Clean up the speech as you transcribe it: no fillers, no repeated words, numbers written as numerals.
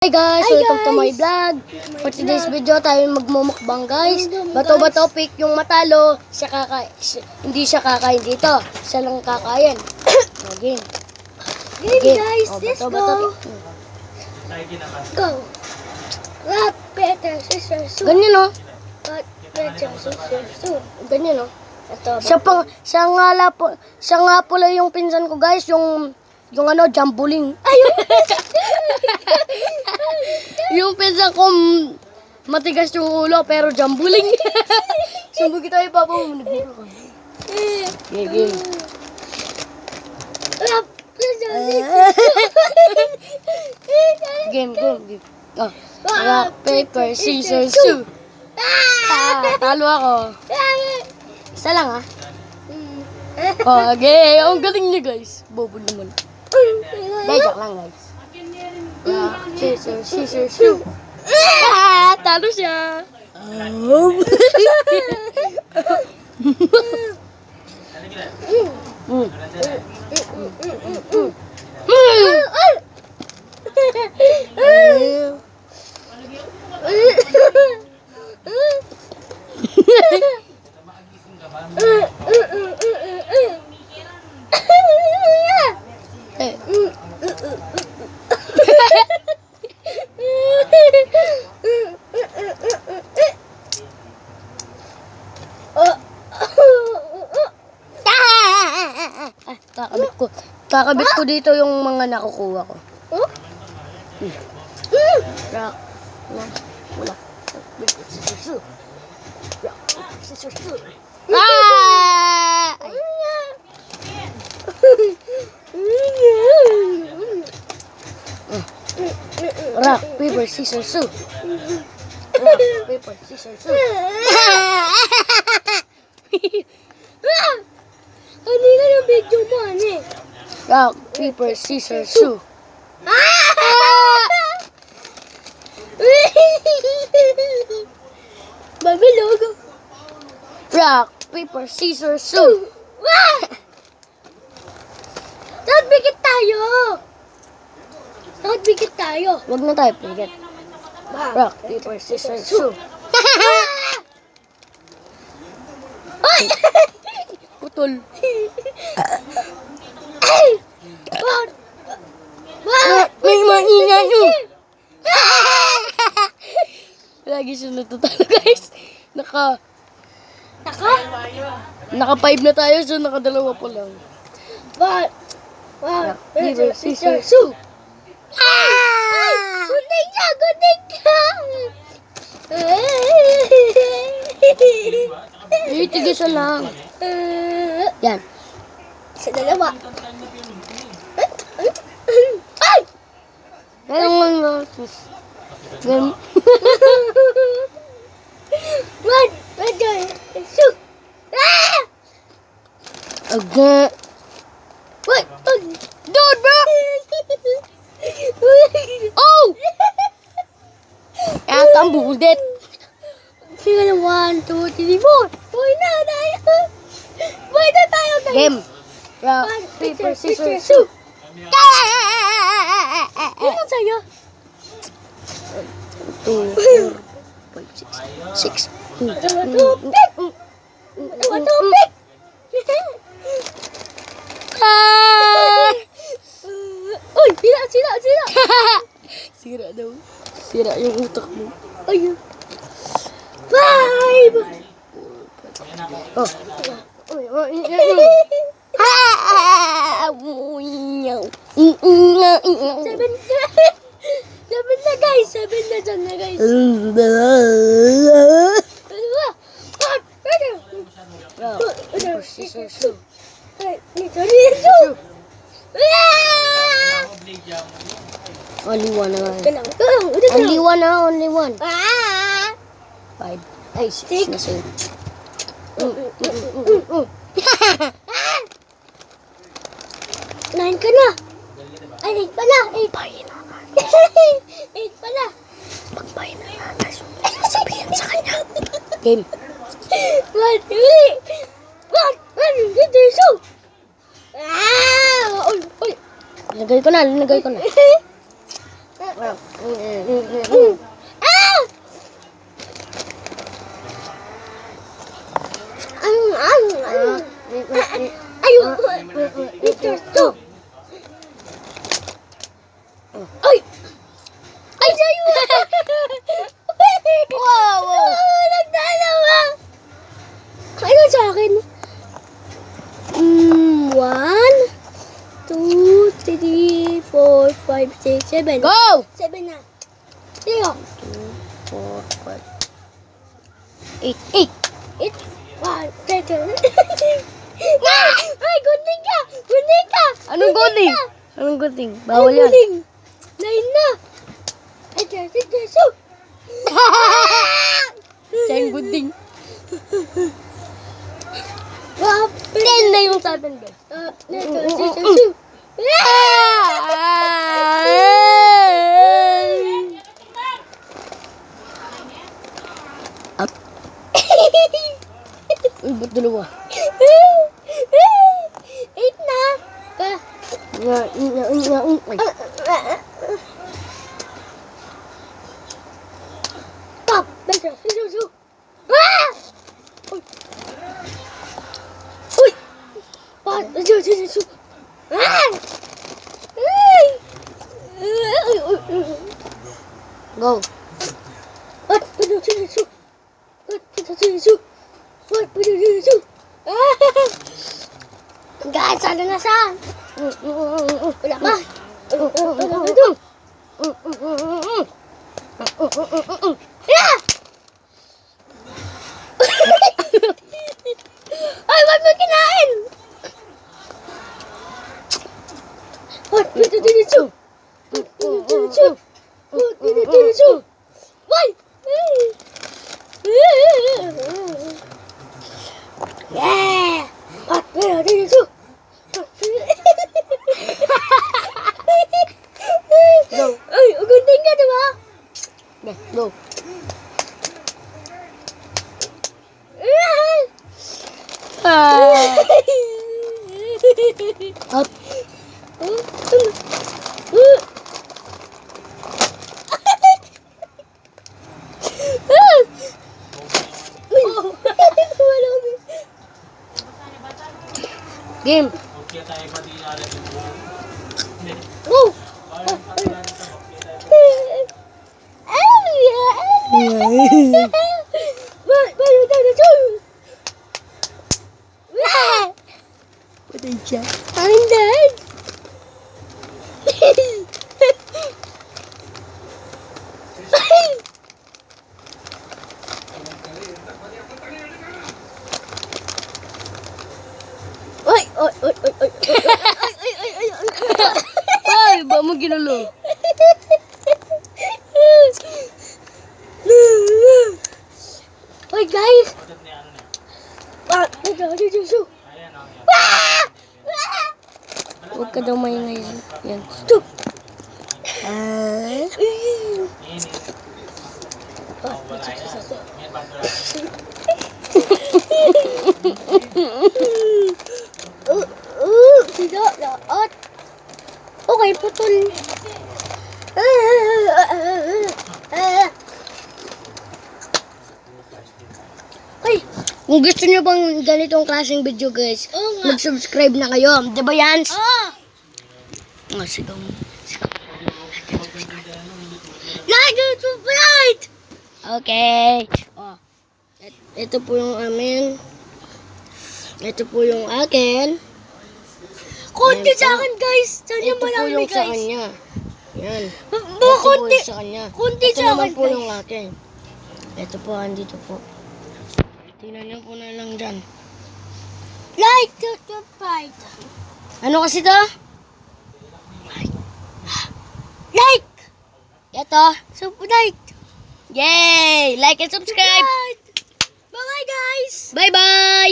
Hi guys, welcome to my vlog. For today's video, tayo magmumukbang guys. Bato-bato pick yung matalo, hindi siya kakain dito. Siya lang kakain. Game. Game guys, let's bato. go. Go. Rock, paper, scissors, shoot. Ganyan no? Rock, paper, scissors, shoot. Ganyan no? Ito, Siya nga pala yung pinsan ko guys, yung jambuling. ayun. Yung pinsan ko matigas yung ulo pero jambuling. Sumbugin tayo pa po. Game. Rock, paper, Game. Oh. Rock, paper, scissors, shoot. Talo ako. Isa lang ah. Okay, ang galing niya guys. Bobo naman. Joke lang guys. Rock, scissors, shoot. Talo siya. Kakabit ko dito yung mga nakukuha ko. Rock. Wala. Ay! Rock, paper, scissors, shoot. Rock, paper, scissors, shoot. Kanina yung video mo, ano eh. Rock, paper, scissors, shoot. Babilog. Rock, paper, scissors, shoot. Dapat bigit tayo. Dapat bigit tayo. Wag na tayo, pigit. Rock, paper, scissors, shoot. Ay! Putol. May maingay yun. Lagi siya natutalo guys. Naka 5 na tayo, so nakadalawa pa lang. Rock, paper, scissors, shoot. Ay! Gunting ka! Gunting ka! Ay, tigisan lang. Yan. Sa dalawa. Ay! Ganun. One, shoot! Aga. Wait! Dude, bro! Oh! Yan, tambulit. Sige na, 1, 2, 3, 4. Boy na tayo. Boy na tayo, guys. Game. Rock, paper, scissors, shoot. shoot. Yun ang sa'yo. 2, 4, 5, 6. Matupik! Matupik! Uy, sira! Sira daw. Sira yung utak mo. Ayun. 5! Oh. Seven na guys! 7 na dyan na guys! Rock, scissors, shoot. Only one na nga. Only one. 5. Ay, 6 na sa'yo. 9 ka na! Ay, 8 pala! 8 pala! Pagbayin na natas. Sabihin sa kanya. Game. 1, 2, 3! Uy! Linagay ko na. Ah! Ayoko. Mr. Two. Ay! Ay, sa'yo! Wow! Nagdalawa! Ano sa akin? 1, 2, 3, 4, 5, 6, 7. Go! 7 na. Sino? 4, 5, 8. 8. 1, 2, 3. Ay, gunting ka! Gunting ka! Anong gunting? Anong gunting? Bawal Ay, yan. gunting. 9 na. Ay, 10, 10, 10. Siya yung gunting. Wow. 10 na yung sa atin, guys. Up. Ba't dalawa? 8 na. Stop. Uy. Uy. Go. Guys, ano na saan? Wala pa. Yeah! Ay, wag mo kinain! Why? Yeah! Go. Ay, gunting ka, diba? Go. Up. Game. Oh! Patay siya. I'm dead. Oy, oy, oy, oy, oy. Ay, ba mo ginulo? Oy, guys. Huwag ka daw maingay. Yan. Stop. Sida, laot. Okay, putol. Ay, Kung gusto nyo bang ganitong klaseng video, guys, oo nga. mag-subscribe na kayo. Di ba, Yans? Ah! Sigaw. Like and subscribe! Okay. Oh. Ito po yung amin. Ito po yung akin. Konti Ayan sa po. akin, guys. Saan Ito yung po marami, yung sa guys? kanya. Yan. Mga Ito po konti. yung sa kanya. Konti Ito sa naman akin, po guys. yung akin. Ito po, andito po. Tingnan nyo po na lang dyan. Like to subscribe. Ano kasi to? Like! Ito. Subscribe! Yay! Like and subscribe! Bye-bye, guys! Bye-bye!